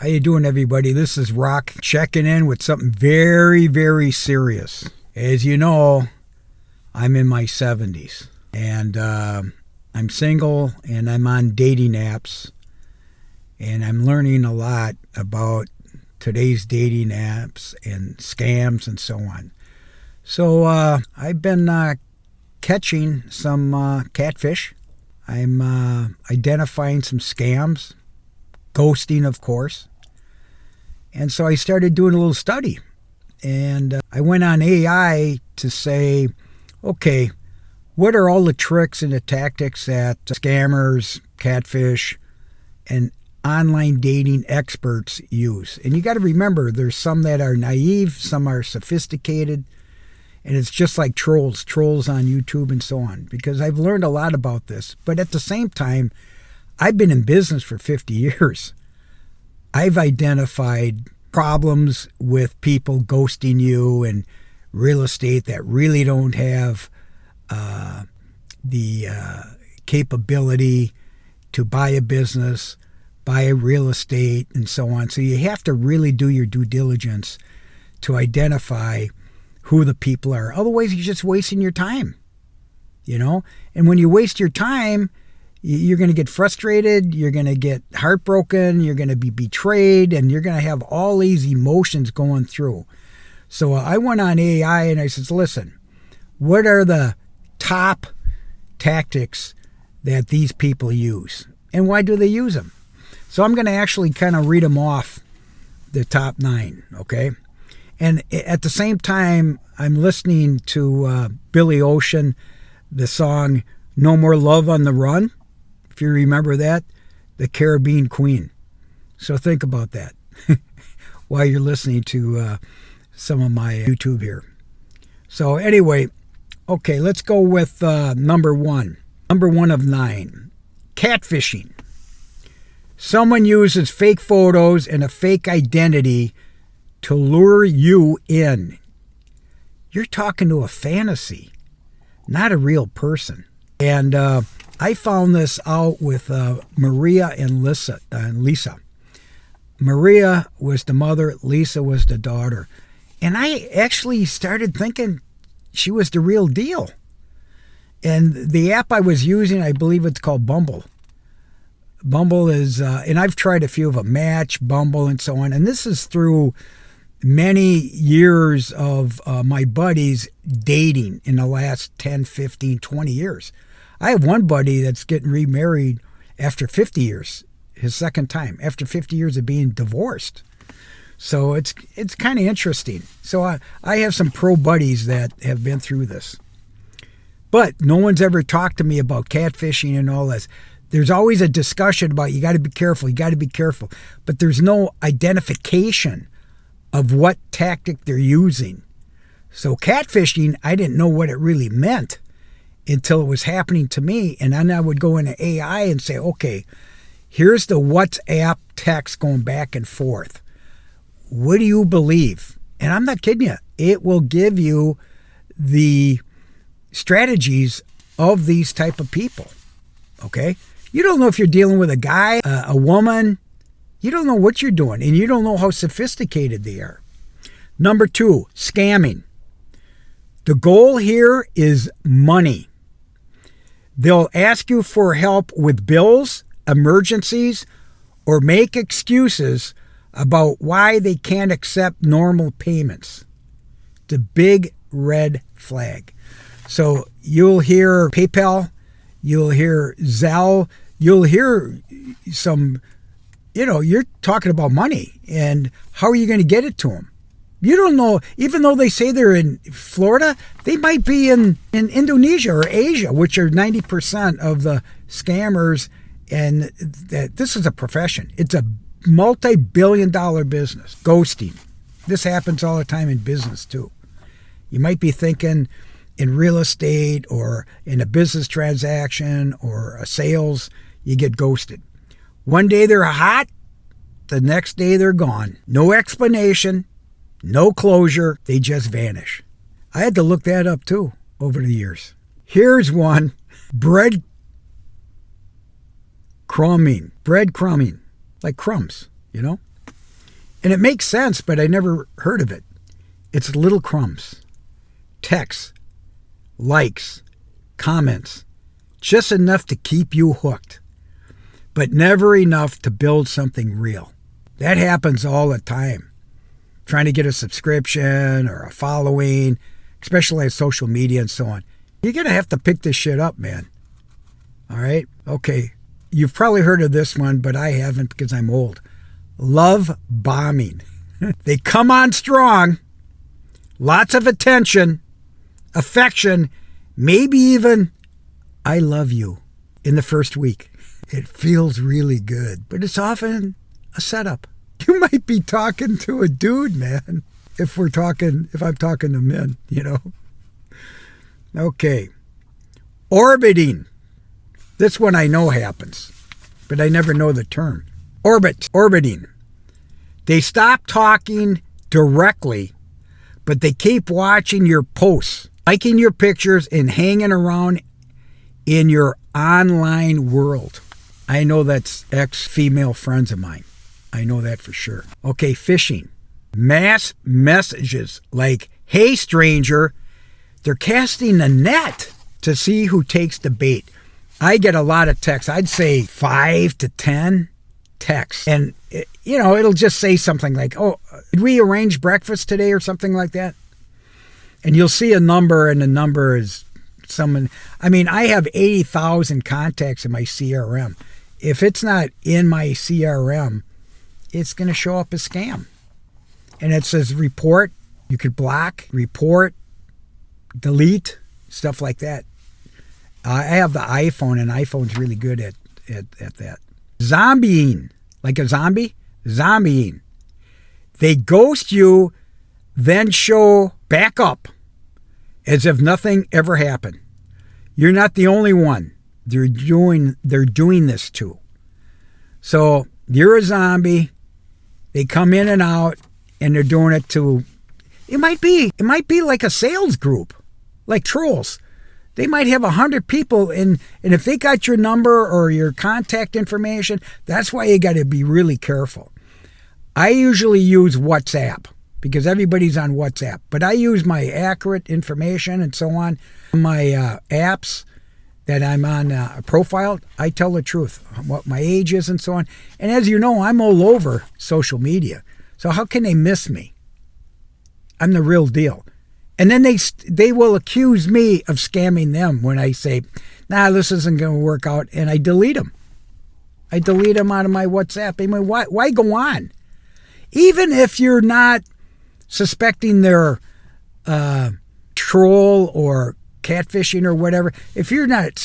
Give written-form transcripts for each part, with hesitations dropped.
How you doing, everybody? This is Rock checking in with something very, very serious. As you know, I'm in my 70s, and I'm single, and I'm on dating apps, and I'm learning a lot about today's dating apps and scams and so on. So I've been catching some catfish. I'm identifying some scams, ghosting, of course. And so I started doing a little study. And I went on AI to say, okay, what are all the tricks and the tactics that scammers, catfish, and online dating experts use? And you got to remember, there's some that are naive, some are sophisticated, and it's just like trolls on YouTube and so on, because I've learned a lot about this. But at the same time, I've been in business for 50 years. I've identified problems with people ghosting you and real estate that really don't have the capability to buy a business, buy a real estate, and so on. So you have to really do your due diligence to identify who the people are. Otherwise, you're just wasting your time, you know? And when you waste your time, you're going to get frustrated, you're going to get heartbroken, you're going to be betrayed, and you're going to have all these emotions going through. So I went on AI and I said, listen, what are the top tactics that these people use? And why do they use them? So I'm going to actually kind of read them off, the top 9, okay? And at the same time, I'm listening to Billy Ocean, the song No More Love on the Run. If you remember that, the Caribbean Queen. So think about that while you're listening to some of my YouTube here. So anyway, okay, let's go with number 1. Number 1 of 9, catfishing. Someone uses fake photos and a fake identity to lure you in. You're talking to a fantasy, not a real person. And I found this out with Maria and Lisa. Maria was the mother, Lisa was the daughter. And I actually started thinking she was the real deal. And the app I was using, I believe it's called Bumble. Bumble is, and I've tried a few of them, Match, Bumble, and so on. And this is through many years of my buddies dating in the last 10, 15, 20 years. I have one buddy that's getting remarried after 50 years, his second time, after 50 years of being divorced. So it's kind of interesting. So I have some pro buddies that have been through this. But no one's ever talked to me about catfishing and all this. There's always a discussion about you got to be careful, But there's no identification of what tactic they're using. So catfishing, I didn't know what it really meant until it was happening to me. And then I would go into AI and say, okay, here's the WhatsApp text going back and forth. What do you believe? And I'm not kidding you. It will give you the strategies of these type of people, okay? You don't know if you're dealing with a guy, a woman. You don't know what you're doing, and you don't know how sophisticated they are. Number 2, scamming. The goal here is money. They'll ask you for help with bills, emergencies, or make excuses about why they can't accept normal payments. The big red flag. So you'll hear PayPal, you'll hear Zelle, you'll hear some, you're talking about money, and how are you going to get it to them? You don't know, even though they say they're in Florida, they might be in Indonesia or Asia, which are 90% of the scammers. And this is a profession. It's a multi-billion-dollar business. Ghosting. This happens all the time in business too. You might be thinking in real estate or in a business transaction or a sales, you get ghosted. One day they're hot, the next day they're gone. No explanation. No closure, they just vanish. I had to look that up too over the years. Here's one, breadcrumbing, like crumbs, And it makes sense, but I never heard of it. It's little crumbs, texts, likes, comments, just enough to keep you hooked, but never enough to build something real. That happens all the time. Trying to get a subscription or a following, especially on social media and so on. You're going to have to pick this shit up, man. All right? Okay. You've probably heard of this one, but I haven't because I'm old. Love bombing. They come on strong. Lots of attention, affection, maybe even I love you in the first week. It feels really good, but it's often a setup. You might be talking to a dude, man, if I'm talking to men, Okay. Orbiting. This one I know happens, but I never know the term. Orbiting. They stop talking directly, but they keep watching your posts, liking your pictures, and hanging around in your online world. I know that's ex-female friends of mine. I know that for sure. Okay, phishing. Mass messages like, hey, stranger. They're casting a net to see who takes the bait. I get a lot of texts. I'd say 5 to 10 texts. And, it'll just say something like, oh, did we arrange breakfast today or something like that? And you'll see a number, and the number is someone. I have 80,000 contacts in my CRM. If it's not in my CRM, it's going to show up as scam. And it says report. You could block, report, delete, stuff like that. I have the iPhone, and iPhone's really good at that. Zombieing. Like a zombie? Zombieing. They ghost you, then show back up as if nothing ever happened. You're not the only one they're doing this to. So you're a zombie. They come in and out, and they're doing it to. It might be like a sales group, like trolls. They might have 100 people, and if they got your number or your contact information, that's why you got to be really careful. I usually use WhatsApp because everybody's on WhatsApp, but I use my accurate information and so on. My apps that I'm on profile, I tell the truth, what my age is and so on. And as you know, I'm all over social media. So how can they miss me? I'm the real deal. And then they will accuse me of scamming them when I say, nah, this isn't going to work out, and I delete them. I delete them out of my WhatsApp. Why go on? Even if you're not suspecting they're troll or catfishing or whatever, if you're not,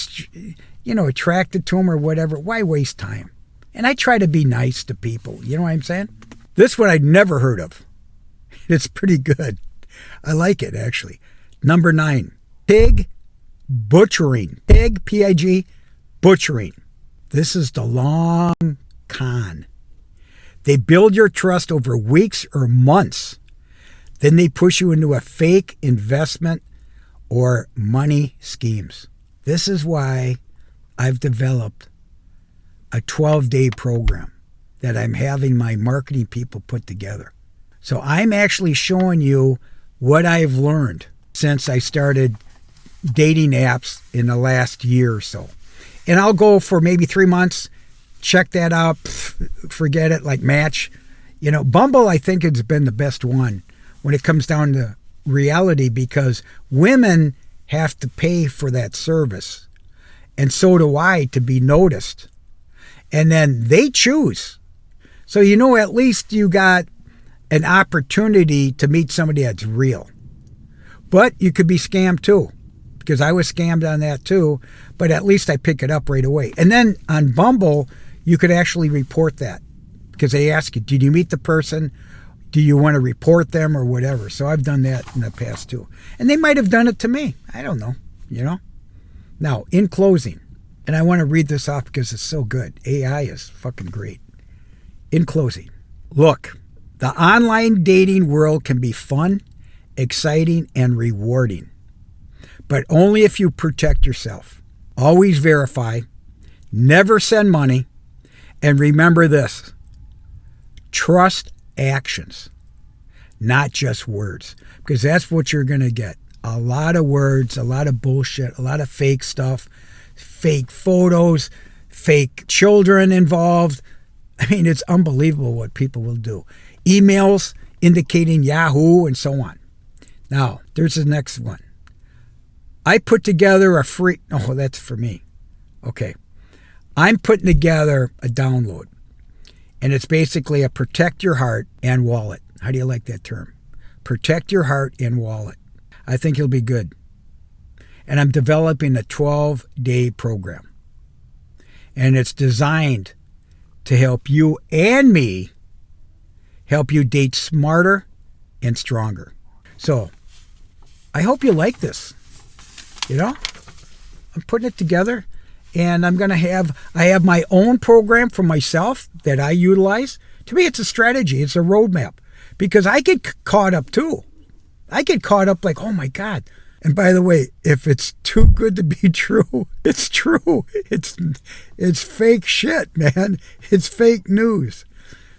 attracted to them or whatever, why waste time? And I try to be nice to people. You know what I'm saying? This one I'd never heard of. It's pretty good. I like it, actually. Number 9, pig butchering. Pig, P-I-G, butchering. This is the long con. They build your trust over weeks or months. Then they push you into a fake investment or money schemes. This is why I've developed a 12-day program that I'm having my marketing people put together. So I'm actually showing you what I've learned since I started dating apps in the last year or so. And I'll go for maybe 3 months, check that out, forget it, like Match. Bumble, I think, has been the best one when it comes down to reality because women have to pay for that service. And so do I to be noticed. And then they choose. So, at least you got an opportunity to meet somebody that's real. But you could be scammed too, because I was scammed on that too, but at least I pick it up right away. And then on Bumble, you could actually report that because they ask you, did you meet the person? Do you want to report them or whatever? So I've done that in the past too. And they might have done it to me. I don't know, Now, in closing, and I want to read this off because it's so good. AI is fucking great. In closing, look, the online dating world can be fun, exciting, and rewarding, but only if you protect yourself. Always verify, never send money, and remember this: trust actions, not just words, because that's what you're going to get. A lot of words, a lot of bullshit, a lot of fake stuff, fake photos, fake children involved. I mean, it's unbelievable what people will do. Emails indicating Yahoo and so on. Now, there's the next one. I put together a free... Oh, that's for me. Okay. I'm putting together a download. And it's basically a protect your heart and wallet. How do you like that term? Protect your heart and wallet. I think it'll be good. And I'm developing a 12-day program. And it's designed to help you and me help you date smarter and stronger. So, I hope you like this. You know, I'm putting it together, and I'm going to I have my own program for myself that I utilize. To me, it's a strategy. It's a roadmap, because I get caught up too. I get caught up like, oh my God. And by the way, if it's too good to be true, it's true. It's fake shit, man. It's fake news.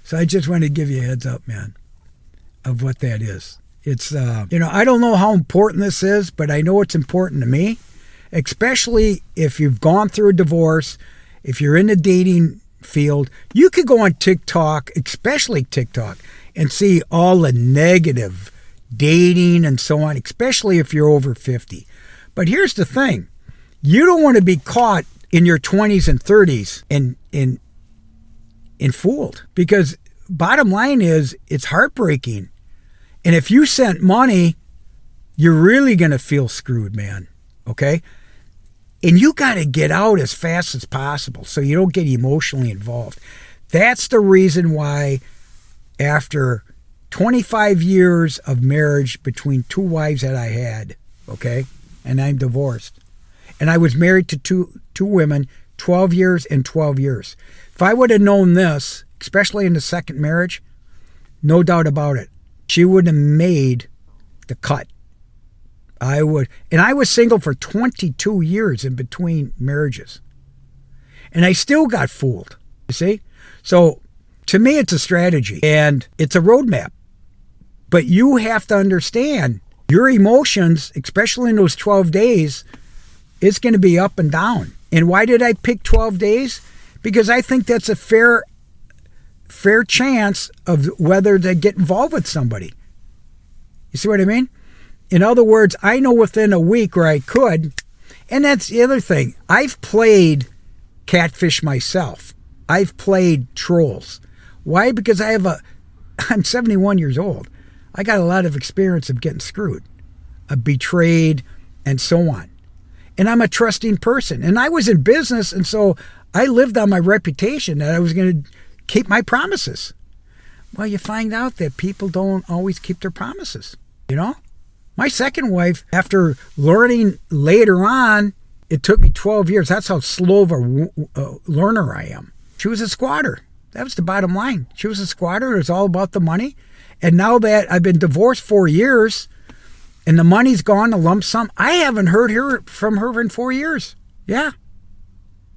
So I just want to give you a heads up, man, of what that is. It's, I don't know how important this is, but I know it's important to me, especially if you've gone through a divorce, if you're in the dating field. You could go on TikTok, especially TikTok, and see all the negative dating and so on, especially if you're over 50. But here's the thing. You don't want to be caught in your 20s and 30s and fooled, because bottom line is it's heartbreaking. And if you sent money, you're really going to feel screwed, man. Okay? And you got to get out as fast as possible so you don't get emotionally involved. That's the reason why after 25 years of marriage between two wives that I had, okay, and I'm divorced, and I was married to two women, 12 years and 12 years. If I would have known this, especially in the second marriage, no doubt about it, she wouldn't have made the cut. And I was single for 22 years in between marriages. And I still got fooled, you see? So to me, it's a strategy and it's a roadmap. But you have to understand your emotions, especially in those 12 days, it's going to be up and down. And why did I pick 12 days? Because I think that's a fair chance of whether to get involved with somebody. You see what I mean? In other words, I know within a week where I could, and that's the other thing. I've played catfish myself. I've played trolls. Why? Because I'm 71 years old. I got a lot of experience of getting screwed, betrayed, and so on. And I'm a trusting person. And I was in business, and so I lived on my reputation that I was going to keep my promises. Well, you find out that people don't always keep their promises, you know? My second wife, after learning later on, it took me 12 years. That's how slow of a learner I am. She was a squatter. That was the bottom line. She was a squatter. It was all about the money. And now that I've been divorced 4 years and the money's gone, a lump sum, I haven't heard from her in 4 years. Yeah.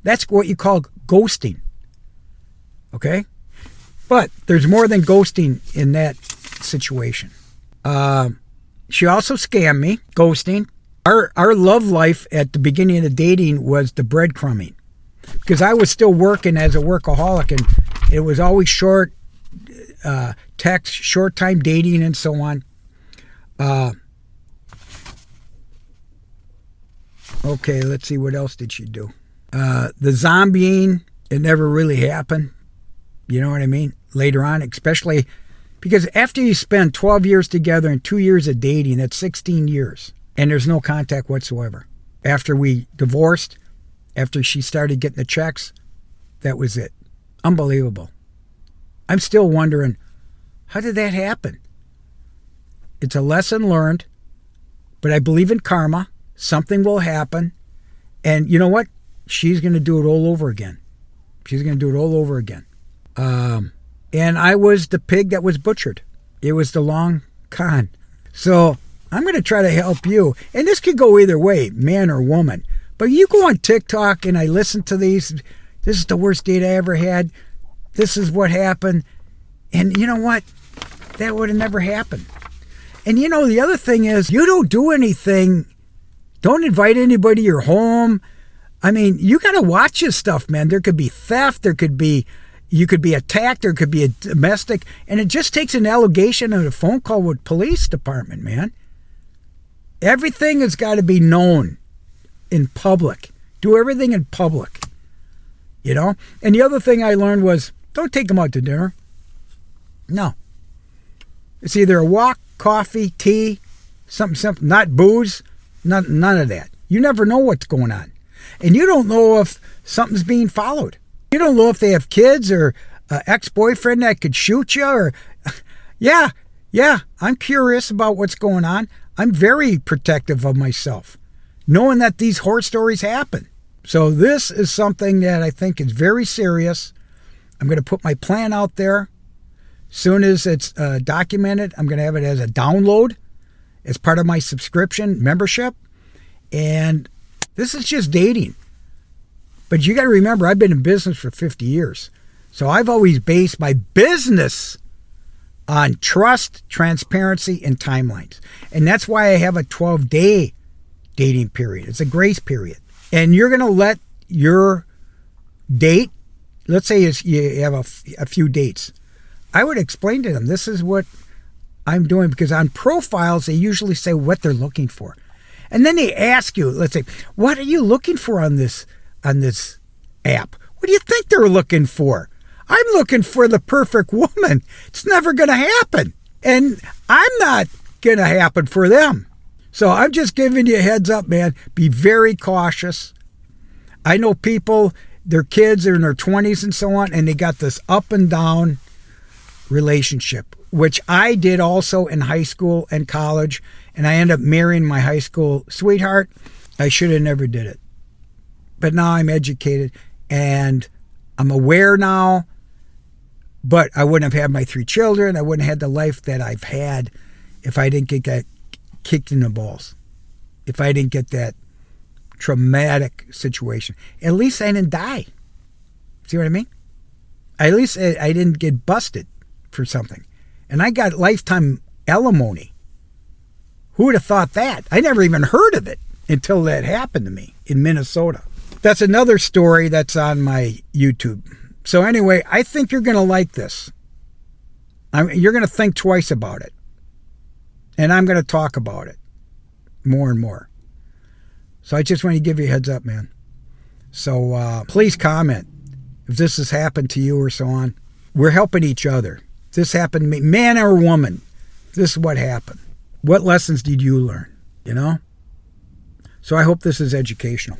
That's what you call ghosting. Okay? But there's more than ghosting in that situation. She also scammed me, ghosting. Our love life at the beginning of the dating was the breadcrumbing, because I was still working as a workaholic, and it was always short text, short time dating, and so on. Okay, let's see, what else did she do? The zombieing, it never really happened. You know what I mean? Later on, especially because after you spend 12 years together and 2 years of dating, that's 16 years. And there's no contact whatsoever. After we divorced, after she started getting the checks, that was it. Unbelievable. I'm still wondering, how did that happen? It's a lesson learned, but I believe in karma. Something will happen. And you know what? She's going to do it all over again. She's going to do it all over again. And I was the pig that was butchered. It was the long con. So I'm going to try to help you. And this could go either way, man or woman. But you go on TikTok and I listen to these. This is the worst date I ever had. This is what happened. And you know what? That would have never happened. And you know, the other thing is, you don't do anything. Don't invite anybody to your home. I mean, you got to watch this stuff, man. There could be theft. You could be attacked. There could be a domestic. And it just takes an allegation and a phone call with police department, man. Everything has got to be known in public. Do everything in public. You know? And the other thing I learned was, don't take them out to dinner. No. It's either a walk, coffee, tea, something simple, not booze, none of that. You never know what's going on. And you don't know if something's being followed. You don't know if they have kids or an ex-boyfriend that could shoot you or... Yeah, I'm curious about what's going on. I'm very protective of myself, knowing that these horror stories happen. So this is something that I think is very serious. I'm going to put my plan out there. Soon as it's documented, I'm going to have it as a download as part of my subscription membership. And this is just dating. But you got to remember, I've been in business for 50 years. So I've always based my business on trust, transparency, and timelines. And that's why I have a 12-day dating period. It's a grace period. And you're going to let your date, let's say you have a few dates. I would explain to them, this is what I'm doing, because on profiles, they usually say what they're looking for. And then they ask you, let's say, what are you looking for on this app? What do you think they're looking for? I'm looking for the perfect woman. It's never going to happen. And I'm not going to happen for them. So I'm just giving you a heads up, man. Be very cautious. I know people, their kids are in their 20s and so on, and they got this up and down relationship, which I did also in high school and college, and I ended up marrying my high school sweetheart. I should have never did it. But now I'm educated, and I'm aware now, but I wouldn't have had my 3 children. I wouldn't have had the life that I've had if I didn't get that kicked in the balls, if I didn't get that traumatic situation. At least I didn't die. See what I mean? At least I didn't get busted for something. And I got lifetime alimony. Who would have thought that? I never even heard of it until that happened to me in Minnesota. That's another story that's on my YouTube. So anyway, I think you're going to like this. You're going to think twice about it. And I'm going to talk about it more and more. So I just want to give you a heads up, man. So please comment if this has happened to you or so on. We're helping each other. If this happened to me, man or woman, this is what happened. What lessons did you learn? You know? So I hope this is educational.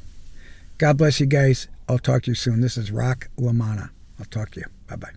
God bless you guys. I'll talk to you soon. This is LaManna. I'll talk to you. Bye-bye.